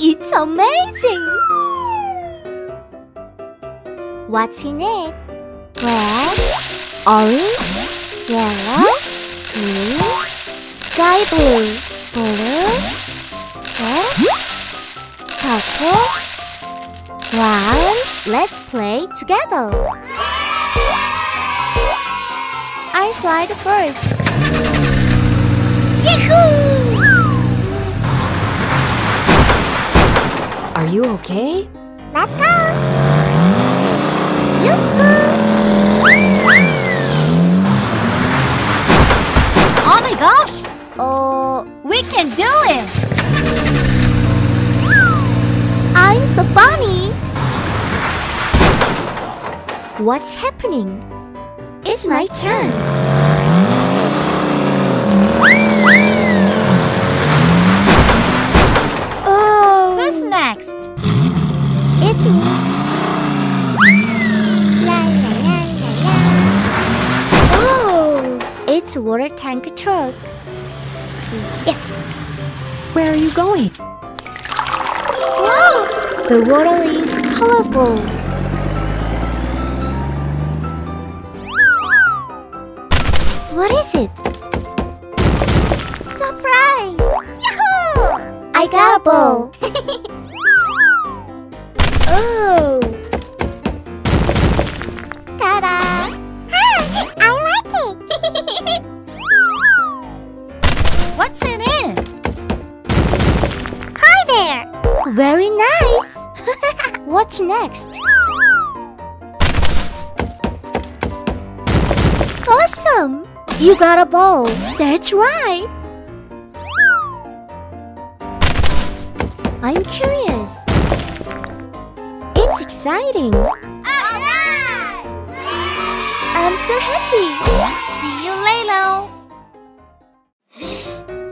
it's amazing! What's in it? Red, orange, yellow, green, sky blue, red, purple, brown. Let's play together. I'll slide first. Yahoo! Are you okay? Let's go! Yoo-hoo! Oh my gosh! We can do it! I'm so funny! What's happening? It's my turn. Oh! Who's next? It's me. La la la la la. Oh! It's a water tank truck. Yes! Where are you going? Wow! The water is colorful. What is it? Surprise! Yahoo! I got a ball. Oh! Ta-da! Hi! I like it! What's in it? Hi there! Very nice! What's next? Awesome! You got a ball. That's right. I'm curious. It's exciting. Alright! I'm so happy. See you later!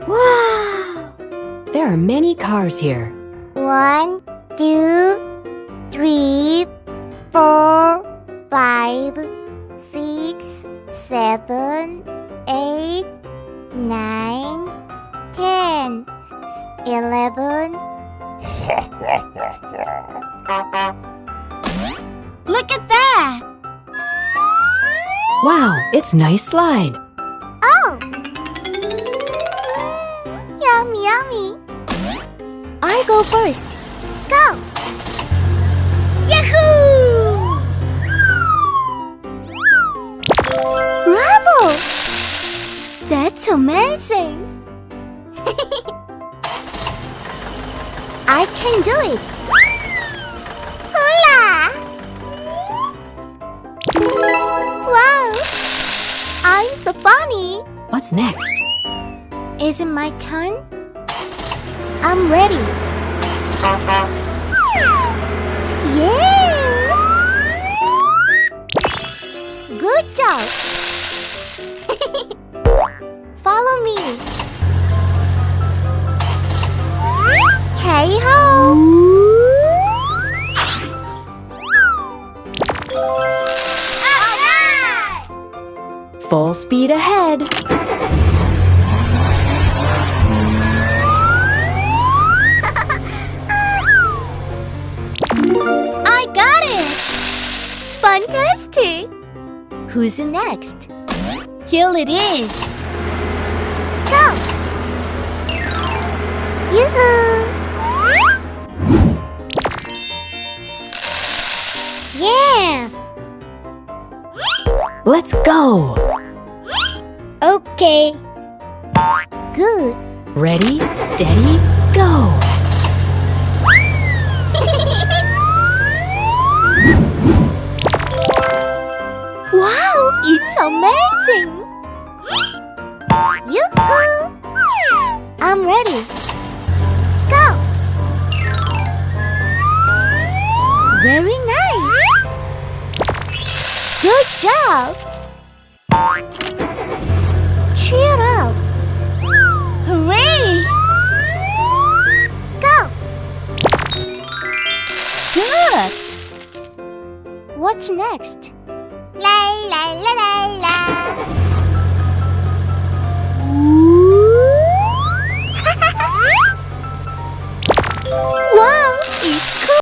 Wow! There are many cars here. 1, 2, 3, 4, 5, 6, 7, 8, 9, 10, 11. Look at that! Wow, it's nice slide. Oh! Yummy, yummy. I go first. Go! Yahoo! Bravo! That's amazing! I can do it! Hola! Wow! I'm so funny! What's next? Is it my turn? I'm ready! Yeah! Good job! Follow me! Hey ho! Alright! Full speed ahead. I got it! Fantastic! Who's next? Here it is! Go! Yoo-hoo! Yes! Let's go. Okay. Good. Ready, steady, go. Wow, it's amazing! Yoo-hoo! I'm ready. Go! Very nice! Good job! Cheer up! Hooray! Go! Good! What's next? La la la la la.